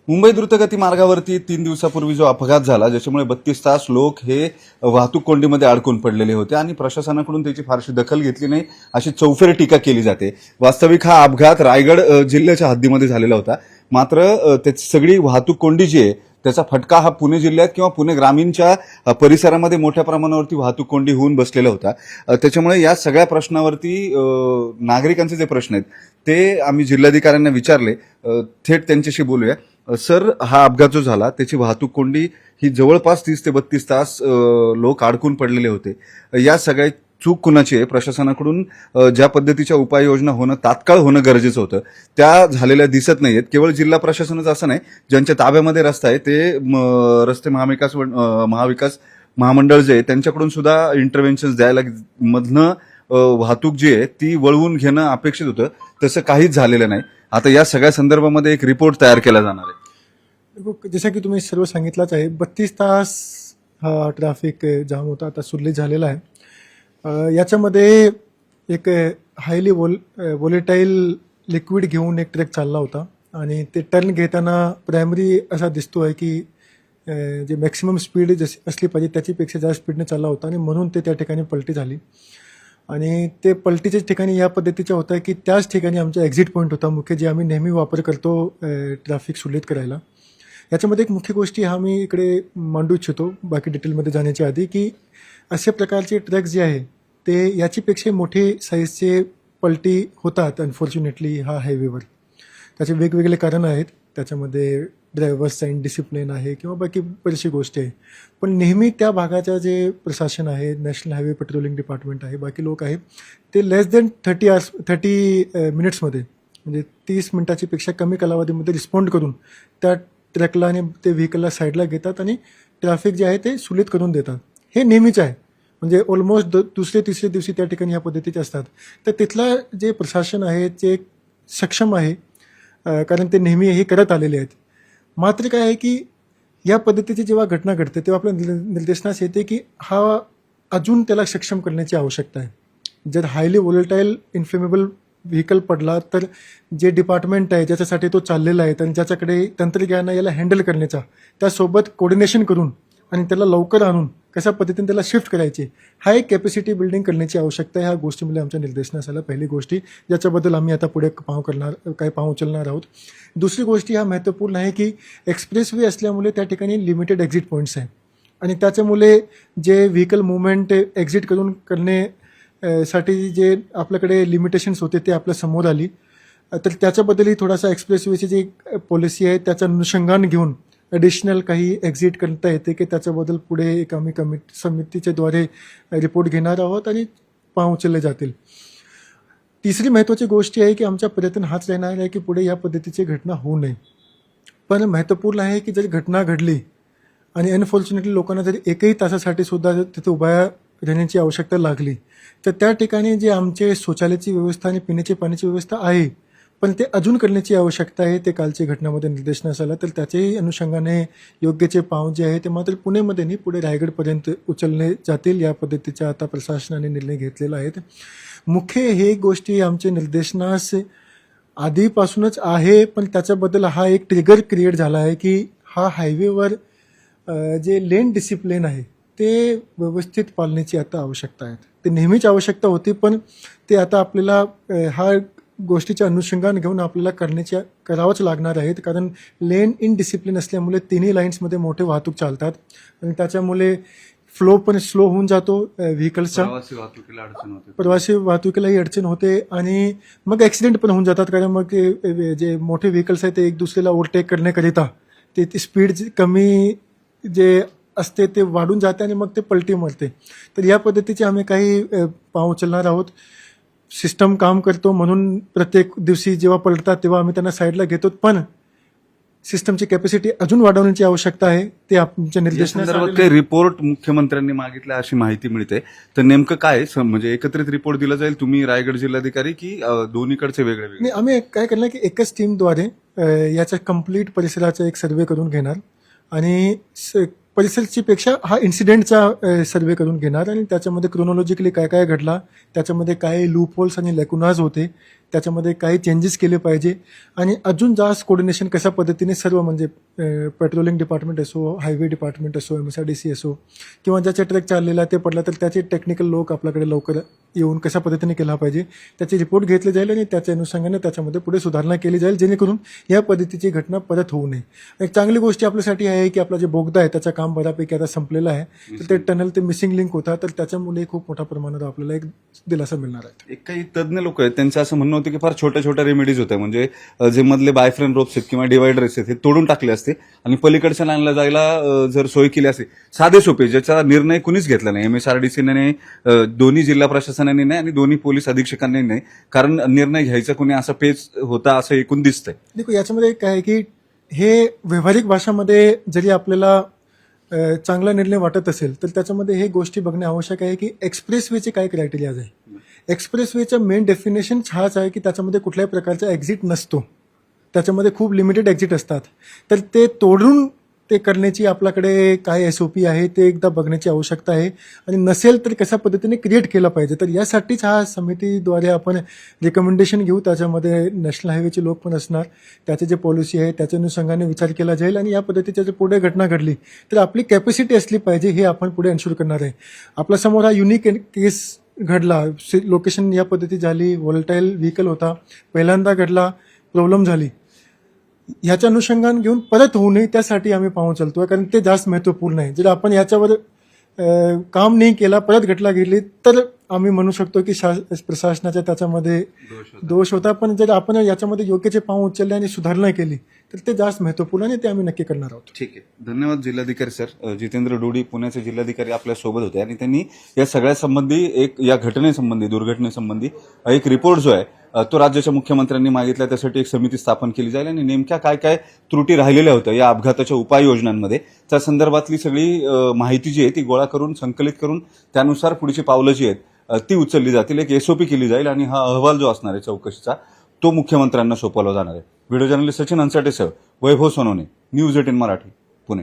मुंबई द्रुतगती मार्गावरती 3 दिवसापूर्वी जो अपघात झाला, ज्याच्यामुळे 32 तास लोक हे वाहतूक कोंडीमध्ये अडकून पडलेले होते आणि प्रशासनाकडून त्याची फारशी दखल घेतली नाही, अशी चौफेर टीका केली जाते. वास्तविक हा अपघात रायगड जिल्ह्याच्या हद्दीमध्ये झालेला होता. मात्र त्याची सगळी वाहतूक कोंडी जी आहे त्याचा फटका हा पुणे जिल्ह्यात किंवा पुणे ग्रामीणच्या परिसरामध्ये मोठ्या प्रमाणावरती वाहतूक कोंडी होऊन बसलेला होता. त्याच्यामुळे या सगळ्या प्रश्नावरती नागरिकांचे जे प्रश्न आहेत ते आम्ही जिल्हाधिकाऱ्यांना विचारले. थेट त्यांच्याशी बोलूया. सर, हा अपघात जो झाला त्याची वाहतूक कोंडी ही जवळपास 30 ते 32 तास लोक अडकून पडलेले होते. या सगळ्या चूक कुणाची आहे? प्रशासनाकडून ज्या पद्धतीच्या उपाययोजना होणं तात्काळ होणं गरजेचं होतं त्या झालेल्या दिसत नाहीयेत. केवळ जिल्हा प्रशासनच असं नाही, ज्यांच्या ताब्यामध्ये रस्ता आहे ते रस्ते महाविकास महामंडळ जे आहे त्यांच्याकडून सुद्धा इंटरव्हेन्शन द्यायला मधनं वाहतूक जी आहे ती वळवून घेणं अपेक्षित होतं. तसं काहीच झालेलं नाही. आता या सगळ्या संदर्भामध्ये एक रिपोर्ट तयार केला जाणार आहे. जसं की तुम्ही सर्व सांगितलंच आहे, 32 तास हा ट्रॅफिक जाम होता, आता सुरळीत झालेला आहे. याच्यामध्ये एक हायली वोलेटाईल लिक्विड घेऊन एक ट्रक चालला होता आणि ते टर्न घेताना प्रायमरी असा दिसतो आहे की जे मॅक्सिमम स्पीड जशी असली पाहिजे त्याच्यापेक्षा जास्त स्पीडने चालला होता आणि म्हणून ते त्या ठिकाणी पलटी झाली. आणि ते पलटीच्या ठिकाणी या पद्धतीचं होतं की त्याच ठिकाणी आमचा एक्झिट पॉईंट होता मुख्य, जे आम्ही नेहमी वापर करतो ट्रॅफिक सुरळीत करायला. याच्यामध्ये एक मुख्य गोष्टी हा मी इकडे मांडू इच्छितो बाकी डिटेलमध्ये जाण्याच्या आधी, की अशा प्रकारचे ट्रक जे आहे ते याच्यापेक्षा मोठे साईजचे पलटी होतात अनफॉर्च्युनेटली हा हायवेवर. त्याचे वेगवेगळे कारणं आहेत, त्याच्यामध्ये ड्रायव्हर्सचा इनडिसिप्लिन आहे किंवा बाकी बरीचशी गोष्टी आहे. पण नेहमी त्या भागाचं जे प्रशासन आहे, नॅशनल हायवे पेट्रोलिंग डिपार्टमेंट आहे, बाकी लोक आहेत, ते लेस दॅन 30 मिनिट्समध्ये म्हणजे 30 मिनिटाची पेक्षा कमी कालावधीमध्ये रिस्पॉन्ड करून त्या ट्रकला आणि ते व्हेकलला साईडला घेतात आणि ट्रॅफिक जे आहे ते सुरळीत करून देतात. हे नेहमीच आहे, म्हणजे ऑलमोस्ट दुसरे तिसरे दिवशी त्या ठिकाणी या पद्धतीचे असतात. तर तिथलं जे प्रशासन आहे ते सक्षम आहे, कारण ते नेहमी हे करत आलेले आहेत. मात्र काय आहे की या पद्धतीची जेव्हा घटना घडते तेव्हा आपल्या निर्देशनास येते की हा अजून त्याला सक्षम करण्याची आवश्यकता आहे. जर हायली वोलेटाईल इन्फ्लेमेबल व्हेकल पडला तर जे डिपार्टमेंट आहे ज्याच्यासाठी तो चाललेला आहे आणि ज्याच्याकडे तंत्रज्ञान याला हँडल करण्याचा, त्यासोबत कोऑर्डिनेशन करून आणि त्याला लवकर आणून कशा पद्धतीने त्याला शिफ्ट करायचे, हा एक कॅपॅसिटी बिल्डिंग करण्याची आवश्यकता आहे. ह्या गोष्टीमुळे आमच्या निर्देशनास आला पहिली गोष्टी, ज्याच्याबद्दल आम्ही आता पुढे पाहू उचलणार आहोत. दुसरी गोष्टी हा महत्त्वपूर्ण आहे की एक्सप्रेसवे असल्यामुळे त्या ठिकाणी लिमिटेड एक्झिट पॉईंट्स आहे आणि त्याच्यामुळे जे व्हेकल मुवमेंट एक्झिट करून साठी जे आपल्याकडे लिमिटेशन्स होते ते आपल्या समोर आली. तर त्याच्याबद्दलही थोडासा एक्सप्रेसवेची जी पॉलिसी आहे त्याचं अनुषंगान घेऊन ॲडिशनल काही एक्झिट करता येते की त्याच्याबद्दल पुढे एक आम्ही समितीच्या द्वारे रिपोर्ट घेणार आहोत आणि पाहून उचलले जातील. तिसरी महत्त्वाची गोष्ट आहे की आमचा प्रयत्न हाच राहणार आहे की पुढे या पद्धतीची घटना होऊ नये. पण महत्त्वपूर्ण आहे की जर घटना घडली आणि अनफॉर्च्युनेटली लोकांना जर एकही तासासाठी सुद्धा तिथे उभा राहण्याची आवश्यकता लागली तर त्या ठिकाणी जे आमचे शौचालयाची व्यवस्था आणि पिण्याची पाण्याची व्यवस्था आहे पण ते अजून करण्याची आवश्यकता आहे, ते कालच्या घटनामध्ये निर्देशनास आला. तर त्याच्याही अनुषंगाने योग्यचे पाव जे आहे ते मात्र पुणेमध्ये नाही, पुढे रायगडपर्यंत उचलले जातील. या पद्धतीचा आता प्रशासनाने निर्णय घेतलेला आहे. मुख्य हे गोष्टी आमचे निर्देशनास आधीपासूनच आहे, पण त्याच्याबद्दल हा एक ट्रिगर क्रिएट झाला आहे की हा हायवेवर जे लेन डिसिप्लिन आहे ते व्यवस्थित पाळण्याची आता आवश्यकता आहे. ते नेहमीच आवश्यकता होती, पण ते आता आपल्याला हा गोष्टीच्या अनुषंगाने घेऊन आपल्याला करावंच लागणार आहेत. कारण लेन इन डिसिप्लिन असल्यामुळे तिन्ही लाईन्समध्ये मोठे वाहतूक चालतात आणि त्याच्यामुळे फ्लो पण स्लो होऊन जातो व्हेकल्सचा, प्रवासी वाहतुकीलाही अडचण होते आणि मग ॲक्सिडेंट पण होऊन जातात. कारण मग जे मोठे व्हेकल्स आहेत ते एक दुसऱ्याला ओव्हरटेक करण्याकरिता ते स्पीड कमी जे असते ते वाढून जाते आणि मग ते पलटी मारते. तर या पद्धतीचे आम्ही काही पाव उचलणार आहोत. सिस्टम काम करतो म्हणून प्रत्येक दिवशी जेव्हा पलटतात तेव्हा आम्ही त्यांना साईडला घेतो, पण सिस्टमची कॅपॅसिटी अजून वाढवण्याची आवश्यकता आहे. ते आमच्या निर्देशनात काही रिपोर्ट मुख्यमंत्र्यांनी मागितला अशी माहिती मिळते. तर नेमकं काय म्हणजे एकत्रित रिपोर्ट दिला जाईल, तुम्ही रायगड जिल्हाधिकारी की दोन्हीकडचे वेगळे वेगळे? आम्ही काय करणार की एकच टीमद्वारे याच्या कम्प्लीट परिसराचा एक सर्वे करून घेणार आणि परिसरची पेक्षा हा इन्सिडेंटचा सर्वे करून घेणार आणि त्याच्यामध्ये क्रोनॉलॉजिकली काय काय घडला, त्याच्यामध्ये काय लूप होल्स आणि लॅकुनाज होते त्याच्यामध्ये काही चेंजेस केले पाहिजे आणि अजून जास्त कोऑर्डिनेशन कशा पद्धतीने सर्व म्हणजे पेट्रोलिंग डिपार्टमेंट असो, हायवे डिपार्टमेंट असो, MSRDC असो किंवा ज्याचे ट्रक चाललेला ते पडला तर त्याचे टेक्निकल लोक आपल्याकडे लवकर येऊन कशा पद्धतीने केला पाहिजे त्याचे रिपोर्ट घेतले जाईल आणि त्याच्या अनुषंगाने त्याच्यामध्ये पुढे सुधारणा केली जाईल जेणेकरून या पद्धतीची घटना परत होऊ नये. एक चांगली गोष्ट आपल्यासाठी आहे की आपला जे बोगदा आहे त्याचं काम बऱ्यापैकी आता संपलेलं आहे. तर ते टनल ते मिसिंग लिंक होता तर त्याच्यामुळे खूप मोठ्या प्रमाणात आपल्याला एक दिलासा मिळणार आहे. एक काही तज्ज्ञ लोक आहेत त्यांचं असं म्हणणं होतं की फार छोट्या छोट्या रेमेडीज होत्या, म्हणजे जे मधले बायफ्रेन रोप्स आहेत किंवा डिवायडर्स आहेत हे तोडून टाकले असते आणि पलीकडच्या लाईनला जायला जर सोय केली असते, साधे सोपे, ज्याचा निर्णय कुणीच घेतला नाही. MSRDCने नाही, दोन्ही जिल्हा प्रशासनाने नाही आणि दोन्ही पोलीस अधीक्षकांनी नाही, कारण निर्णय घ्यायचा कुणी असा पेच होता असं एकूण दिसतंय. देखो याच्यामध्ये काय आहे की हे व्यावहारिक भाषामध्ये जरी आपल्याला चांगला निर्णय वाटत असेल तर त्याच्यामध्ये हे गोष्टी बघणे आवश्यक आहे की एक्सप्रेसवेचे काय क्रायटेरियाज आहे. एक्सप्रेसवेचं मेन डेफिनेशन हाच आहे की त्याच्यामध्ये कुठल्याही प्रकारचा एक्झिट नसतो, त्याच्यामध्ये खूप लिमिटेड एक्झिट असतात. तर ते तोडून ते करण्याची आपल्याकडे काय SOP आहे ते एकदा बघण्याची आवश्यकता आहे आणि नसेल तर कशा पद्धतीने क्रिएट केलं पाहिजे. तर यासाठीच हा समितीद्वारे आपण रिकमेंडेशन घेऊ. त्याच्यामध्ये नॅशनल हायवेचे लोक पण असणार, त्याचे जे पॉलिसी आहे त्याच्या अनुषंगाने विचार केला जाईल आणि या पद्धतीच्या जर पुढे घटना घडली तर आपली कॅपॅसिटी असली पाहिजे हे आपण पुढे एन्श्योर करणार आहे. आपल्यासमोर हा युनिक केस घडला, लोकेशन या पद्धती झाली, व्हॉलटाईल व्हेकल होता, पहिल्यांदा घडला, प्रॉब्लेम झाली. ह्याच्या अनुषंगाने घेऊन परत होऊ नये त्यासाठी आम्ही पाहून चालतोय, कारण ते जास्त महत्त्वपूर्ण आहे. जर आपण याच्यावर काम नाही केला, परत घटना घडली तर आम्ही म्हणू शकतो की प्रशासनाचा त्याच्यामध्ये दोष होता. पण जर आपण याच्यामध्ये योग्यचे पाऊल उचलले आणि सुधारणा केली तर ते जास्त महत्त्वपूर्ण आणि ते आम्ही नक्की करणार आहोत. ठीक आहे, धन्यवाद जिल्हाधिकारी सर. जितेंद्र डोडी पुण्याचे जिल्हाधिकारी आपल्या सोबत होते आणि त्यांनी या सगळ्या संबंधी या घटनेसंबंधी, दुर्घटनेसंबंधी एक रिपोर्ट जो आहे तो राज्याच्या मुख्यमंत्र्यांनी मागितला. त्यासाठी एक समिती स्थापन केली जाईल आणि नेमक्या काय काय त्रुटी राहिलेल्या होत्या या अपघाताच्या उपाययोजनांमध्ये त्या संदर्भातली सगळी माहिती जी आहे ती गोळा करून संकलित करून त्यानुसार पुढची पावलं जी आहेत ती उचलली जातील. एक SOP केली जाईल आणि हा अहवाल जो असणार आहे चौकशीचा तो मुख्यमंत्र्यांना सोपवला जाणार आहे. व्हिडिओ जर्नलिस्ट सचिन अन्साटेसह वैभव सोनवणे, न्यूज 18 मराठी, पुणे.